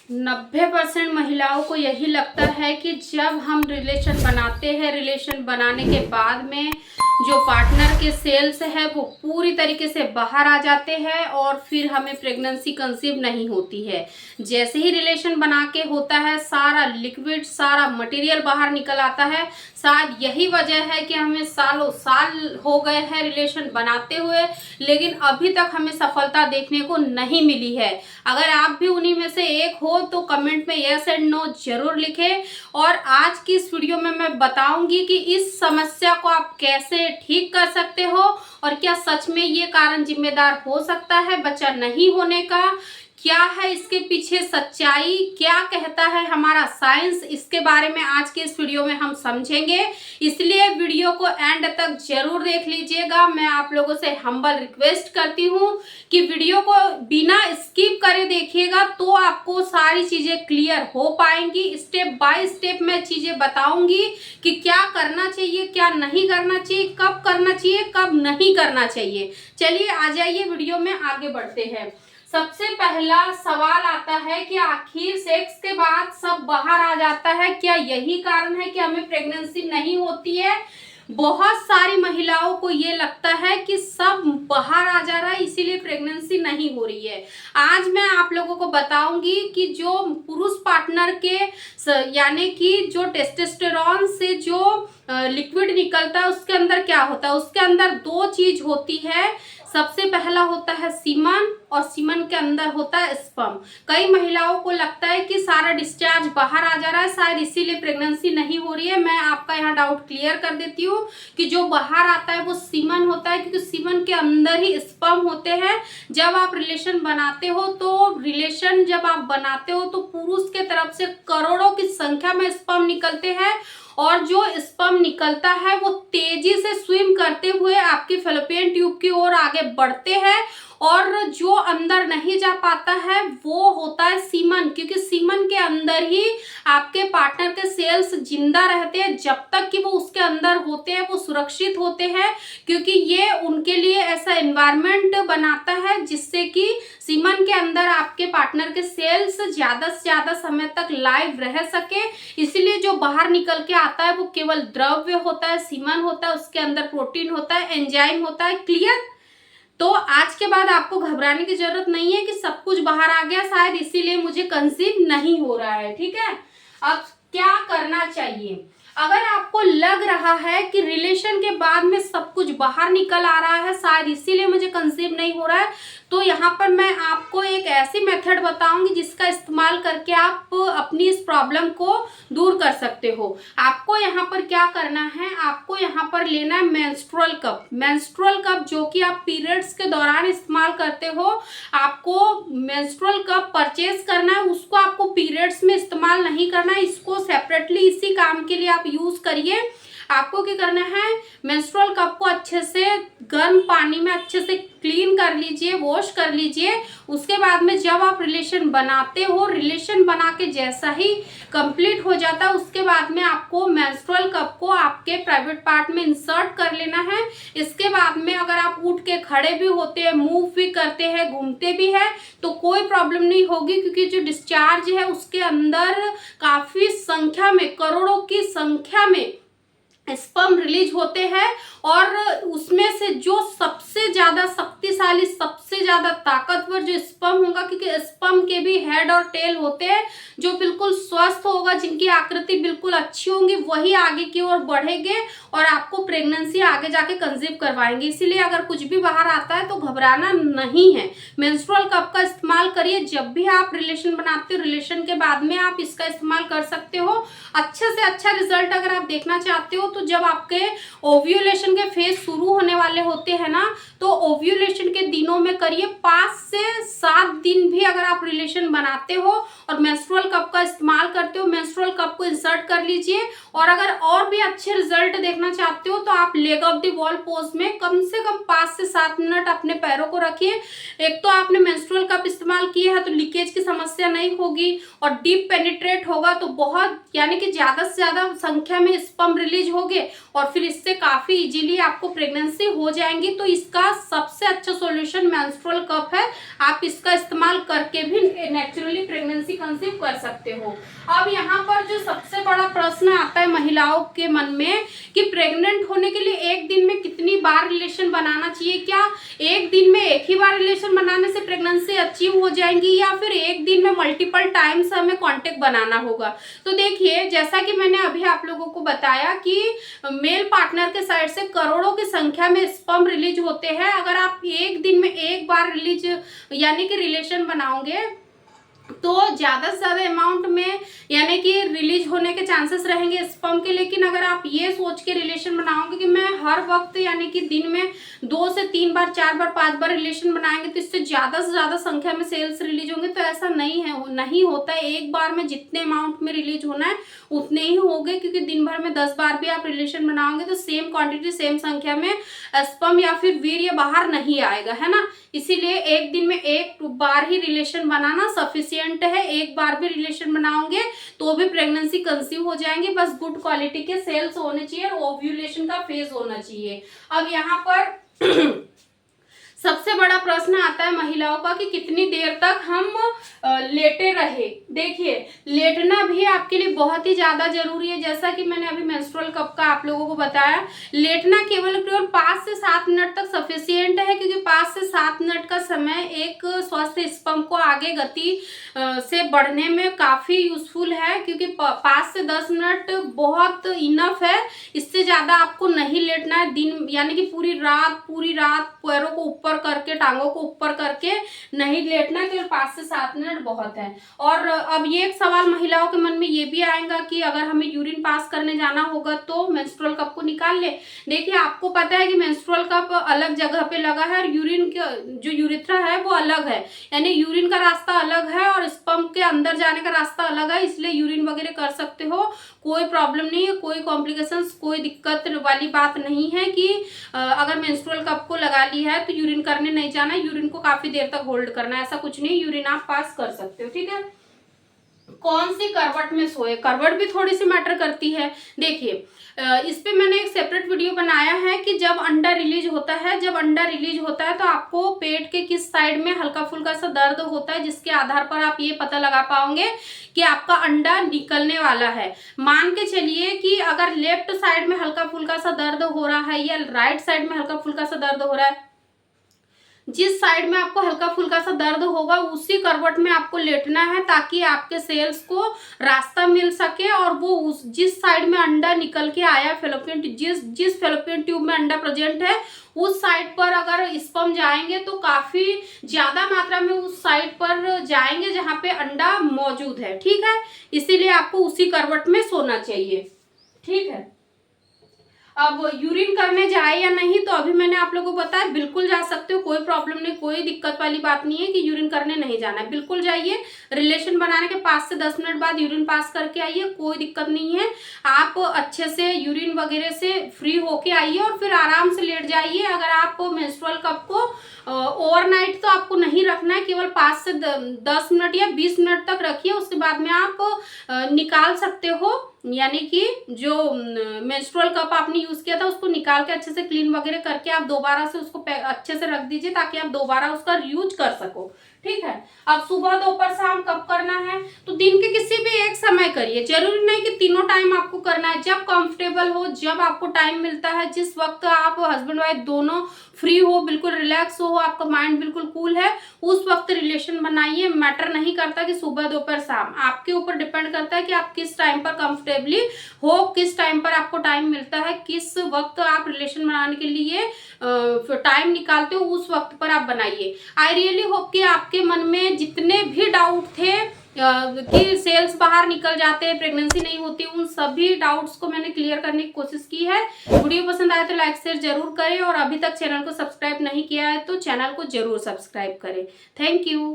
90% महिलाओं को यही लगता है कि जब हम रिलेशन बनाते हैं, रिलेशन बनाने के बाद में जो पार्टनर के सेल्स है वो पूरी तरीके से बाहर आ जाते हैं और फिर हमें प्रेगनेंसी कंसीव नहीं होती है। जैसे ही रिलेशन बना के होता है, सारा लिक्विड, सारा मटेरियल बाहर निकल आता है। शायद यही वजह है कि हमें सालों साल हो गए हैं रिलेशन बनाते हुए, लेकिन अभी तक हमें सफलता देखने को नहीं मिली है। अगर आप भी उन्हीं में से एक हो तो कमेंट में यस एंड नो जरूर लिखें। और आज की इस वीडियो में मैं बताऊंगी कि इस समस्या को आप कैसे ठीक कर सकते हो और क्या सच में ये कारण जिम्मेदार हो सकता है बच्चा नहीं होने का। क्या है इसके पीछे सच्चाई, क्या कहता है हमारा साइंस, इसके बारे में आज के इस वीडियो में हम समझेंगे। इसलिए वीडियो को एंड तक जरूर देख लीजिएगा। मैं आप लोगों से हम्बल रिक्वेस्ट करती हूँ कि वीडियो को बिना स्किप करे देखिएगा, तो आपको सारी चीजें क्लियर हो पाएंगी। स्टेप बाय स्टेप मैं चीजें बताऊंगी कि क्या करना चाहिए, क्या नहीं करना चाहिए, कब करना चाहिए, कब नहीं करना चाहिए। चलिए आ जाइए, वीडियो में आगे बढ़ते हैं। सबसे पहला सवाल आता है कि आखिर सेक्स के बाद सब बाहर आ जाता है, क्या यही कारण है कि हमें प्रेगनेंसी नहीं होती है? बहुत सारी महिलाओं को ये लगता है कि सब बाहर आ जा रहा है इसीलिए प्रेगनेंसी नहीं हो रही है। आज मैं आप लोगों को बताऊंगी कि जो पुरुष पार्टनर के यानी कि जो टेस्टोस्टेरोन से जो लिक्विड निकलता है उसके अंदर क्या होता है। उसके अंदर दो चीज होती है। सबसे पहला होता है सीमन और सीमन के अंदर होता है स्पर्म। कई महिलाओं को लगता है कि सारा डिस्चार्ज बाहर आ जा रहा है, शायद इसीलिए प्रेगनेंसी नहीं हो रही है। मैं आपका यहाँ डाउट क्लियर कर देती हूँ कि जो बाहर आता है वो सीमन होता है, क्योंकि सीमन के अंदर ही स्पर्म होते हैं। जब आप रिलेशन बनाते हो तो पुरुष के तरफ से करोड़ों की संख्या में स्पर्म निकलते हैं और जो स्पर्म निकलता है वो तेजी से स्विम करते हुए आपकी फैलोपियन ट्यूब की ओर आगे बढ़ते हैं और जो अंदर नहीं जा पाता है वो होता है सीमन, क्योंकि सीमन के अंदर ही आपके पार्टनर के सेल्स जिंदा रहते हैं। जब तक कि वो उसके अंदर होते हैं वो सुरक्षित होते हैं, क्योंकि ये उनके लिए ऐसा एनवायरनमेंट बनाता है जिससे कि सीमन के अंदर आपके पार्टनर के सेल्स ज्यादा से ज्यादा समय तक लाइव रह सके। इसीलिए जो बाहर निकल के आता है वो केवल द्रव्य होता है, सीमन होता है, उसके अंदर प्रोटीन होता है, एंजाइम होता है। क्लियर? तो आज के बाद आपको घबराने की जरूरत नहीं है कि सब कुछ बाहर आ गया, शायद इसीलिए मुझे कंसीव नहीं हो रहा है। ठीक है, अब क्या करना चाहिए? अगर आपको लग रहा है कि रिलेशन के बाद में सब कुछ बाहर निकल आ रहा है, शायद इसीलिए मुझे कंसीव नहीं हो रहा है, तो यहाँ पर मैं आपको एक ऐसी मेथड बताऊंगी जिसका इस्तेमाल करके आप अपनी इस प्रॉब्लम को दूर कर सकते हो। आपको यहाँ पर क्या करना है, आपको यहाँ पर लेना है मेंस्ट्रुअल कप। मेंस्ट्रुअल कप जो कि आप पीरियड्स के दौरान इस्तेमाल करते हो, आपको मेंस्ट्रुअल कप परचेज करना है। उसको आपको पीरियड्स में इस्तेमाल नहीं करना है, इसको सेपरेटली इसी काम के लिए आप यूज करिए। आपको क्या करना है, मेंस्ट्रुअल कप को अच्छे से गर्म पानी में अच्छे से क्लीन कर लीजिए, वॉश कर लीजिए। उसके बाद में जब आप रिलेशन बनाते हो, रिलेशन बना के जैसा ही कंप्लीट हो जाता है उसके बाद में आपको मेंस्ट्रुअल कप को आपके प्राइवेट पार्ट में इंसर्ट कर लेना है। इसके बाद में अगर आप उठ के खड़े भी होते हैं, मूव भी करते हैं, घूमते भी हैं तो कोई प्रॉब्लम नहीं होगी, क्योंकि जो डिस्चार्ज है उसके अंदर काफी संख्या में, करोड़ों की संख्या में स्पर्म रिलीज होते हैं और उसमें से जो सबसे ज्यादा शक्तिशाली, सबसे ज्यादा ताकतवर जो स्पर्म होगा, क्योंकि स्पर्म के भी हेड और टेल होते हैं, जो बिल्कुल स्वस्थ होगा, जिनकी आकृति बिल्कुल अच्छी होंगी, वही आगे की ओर बढ़ेंगे और आपको प्रेगनेंसी आगे जाके कंसीव करवाएंगे। इसीलिए अगर कुछ भी बाहर आता है तो घबराना नहीं है। मेंस्ट्रुअल कप का इस्तेमाल करिए जब भी आप रिलेशन बनाते हो, रिलेशन के बाद में आप इसका इस्तेमाल कर सकते हो। अच्छे से अच्छा रिजल्ट अगर आप देखना चाहते हो तो जब आपके ओव्यूलेशन के फेज शुरू होने वाले होते हैं ना, तो ओव्यूलेशन के दिनों में करिए। 5 से 7 दिन भी अगर आप रिलेशन बनाते हो और मेंस्ट्रुअल कप का इस्तेमाल करते हो, मेंस्ट्रुअल कप को इंसर्ट कर लीजिए। और अगर और भी अच्छे रिजल्ट देखना चाहते हो तो आप leg of the wall pose में कम से कम 5 से 7 मिनट अपने पैरों को रखिए। एक तो आपने मेंस्ट्रुअल कप इस्तेमाल किया है तो लीकेज की समस्या नहीं होगी और डीप पेनिट्रेट होगा तो बहुत यानी कि ज्यादा से ज्यादा संख्या में स्पर्म रिलीज होंगे और फिर इससे काफी इजीली आपको प्रेगनेंसी हो जाएंगी। तो इसका सबसे अच्छा सॉल्यूशन मेंस्ट्रुअल कप है। आप इसका इस्तेमाल करके भी नेचुरली प्रेगनेंसी प्रेगनेंसी कंसीव कर सकते हो। अब यहाँ पर जो सबसे बड़ा प्रश्न आता है महिलाओं के मन में कि प्रेग्नेंट होने के लिए एक दिन में कितनी बार रिलेशन बनाना चाहिए, क्या एक दिन में एक ही बार रिलेशन बनाने से प्रेगनेंसी अचीव हो जाएंगी या फिर एक दिन में मल्टीपल टाइम्स हमें कांटेक्ट बनाना होगा। तो देखिए, जैसा कि मैंने अभी आप लोगों को बताया कि मेल पार्टनर के साइड से करोड़ों की संख्या में स्पर्म रिलीज होते हैं। अगर आप एक दिन में एक बार रिलीज यानी कि रिलेशन बनाओगे तो ज़्यादा से ज़्यादा अमाउंट में यानी कि रिलीज होने के चांसेस रहेंगे स्पर्म के। लेकिन अगर आप ये सोच के रिलेशन बनाओगे कि मैं हर वक्त यानी कि दिन में 2 से 3 बार 4 बार 5 बार रिलेशन बनाएंगे तो इससे ज़्यादा से ज़्यादा संख्या में सेल्स रिलीज होंगे, तो ऐसा नहीं होता है। एक बार में जितने अमाउंट में रिलीज होना है उतने ही होंगे, क्योंकि दिन भर में 10 बार भी आप रिलेशन बनाओगे तो सेम क्वांटिटी सेम संख्या में स्पर्म या फिर वीर्य बाहर नहीं आएगा, है ना। इसीलिए एक दिन में एक बार ही रिलेशन बनाना सफिशिएंट है। एक बार भी रिलेशन बनाओगे तो भी प्रेगनेंसी कंसीव हो जाएंगे, बस गुड क्वालिटी के सेल्स होने चाहिए और ओव्यूलेशन का फेज होना चाहिए। अब यहाँ पर सबसे बड़ा प्रश्न आता है महिलाओं का कि कितनी देर तक हम लेटे रहे। देखिए, लेटना भी आपके लिए बहुत ही ज़्यादा जरूरी है। जैसा कि मैंने अभी मेंस्ट्रुअल कप का आप लोगों को बताया, लेटना केवल 5 से 7 मिनट तक सफिशिएंट है, क्योंकि 5 से 7 मिनट का समय एक स्वस्थ स्पर्म को आगे गति से बढ़ने में काफ़ी यूजफुल है, क्योंकि 5 से 10 मिनट बहुत इनफ है। इससे ज़्यादा आपको नहीं लेटना है। दिन यानी कि पूरी रात पैरों को ऊपर करके, टांगों को ऊपर करके नहीं लेटना, केवल 5 से 7 मिनट बहुत है। और अब ये एक सवाल महिलाओं के मन में ये भी आएगा कि अगर हमें यूरिन पास करने जाना होगा तो मेंस्ट्रुअल कप को निकाल ले। देखिए, आपको पता है कि मेंस्ट्रुअल कप अलग जगह पे लगा है और यूरिन का जो यूरिथ्रा है वो अलग है, यानी यूरिन का रास्ता अलग है और स्पर्म के अंदर जाने का रास्ता अलग है। इसलिए यूरिन वगैरह कर सकते हो, कोई प्रॉब्लम नहीं है, कोई कॉम्प्लिकेशंस, कोई दिक्कत वाली बात नहीं है कि अगर मेंस्ट्रुअल कप को लगा ली है तो यूरिन करने नहीं जाना, यूरिन को काफी देर तक होल्ड करना है, ऐसा कुछ नहीं। यूरिन आप पास कर सकते हो, ठीक है। कौन सी करवट में सोए, करवट भी थोड़ी सी मैटर करती है। देखिए, इस पे मैंने एक सेपरेट वीडियो बनाया है कि जब अंडा रिलीज होता है तो आपको पेट के किस साइड में हल्का फुल्का सा दर्द होता है, जिसके आधार पर आप ये पता लगा पाओगे कि आपका अंडा निकलने वाला है। मान के चलिए कि अगर लेफ्ट साइड में हल्का फुल्का सा दर्द हो रहा है या राइट साइड में हल्का फुल्का सा दर्द हो रहा है, जिस साइड में आपको हल्का फुल्का सा दर्द होगा उसी करवट में आपको लेटना है, ताकि आपके सेल्स को रास्ता मिल सके और वो जिस साइड में अंडा निकल के आया, फेलोपियन जिस फेलोपियन ट्यूब में अंडा प्रेजेंट है उस साइड पर अगर स्पर्म जाएंगे तो काफी ज्यादा मात्रा में उस साइड पर जाएंगे जहां पे अंडा मौजूद है, ठीक है। इसीलिए आपको उसी करवट में सोना चाहिए, ठीक है। अब यूरिन करने जाए या नहीं, तो अभी मैंने आप लोगों को बताया बिल्कुल जा सकते हो, कोई प्रॉब्लम नहीं, कोई दिक्कत वाली बात नहीं है कि यूरिन करने नहीं जाना है। बिल्कुल जाइए, रिलेशन बनाने के 5 से 10 मिनट बाद यूरिन पास करके आइए, कोई दिक्कत नहीं है। आप अच्छे से यूरिन वगैरह से फ्री होके आइए और फिर आराम से लेट जाइए। अगर आप मेंस्ट्रुअल कप को ओवरनाइट तो आपको नहीं रखना है, केवल 5 से 10 मिनट या 20 मिनट तक रखिए, उसके बाद में आप निकाल सकते हो। यानी कि जो मेंस्ट्रुअल कप आपने यूज किया था उसको निकाल के अच्छे से क्लीन वगैरह करके आप दोबारा से उसको अच्छे से रख दीजिए, ताकि आप दोबारा उसका यूज कर सको, ठीक है। अब सुबह दोपहर शाम कब करना है, तो दिन के किसी भी एक समय करिए, जरूरी नहीं कि तीनों टाइम आपको करना है। जब कंफर्टेबल हो, जब आपको टाइम मिलता है, जिस वक्त आप हस्बैंड वाइफ दोनों फ्री हो, बिल्कुल रिलैक्स हो, आपका माइंड बिल्कुल कूल है, उस वक्त रिलेशन बनाइए। मैटर नहीं करता कि सुबह दोपहर शाम, आपके ऊपर डिपेंड करता है कि आप किस टाइम पर कंफर्टेबली हो, किस टाइम पर आपको टाइम मिलता है, किस वक्त आप रिलेशन बनाने के लिए टाइम निकालते हो, उस वक्त पर आप बनाइए। आई रियली होप कि आपके मन में जितने भी डाउट थे कि सेल्स बाहर निकल जाते हैं, प्रेगनेंसी नहीं होती, उन सभी डाउट्स को मैंने क्लियर करने की कोशिश की है। वीडियो पसंद आए तो लाइक शेयर जरूर करें और अभी तक चैनल को सब्सक्राइब नहीं किया है तो चैनल को जरूर सब्सक्राइब करें। Thank you.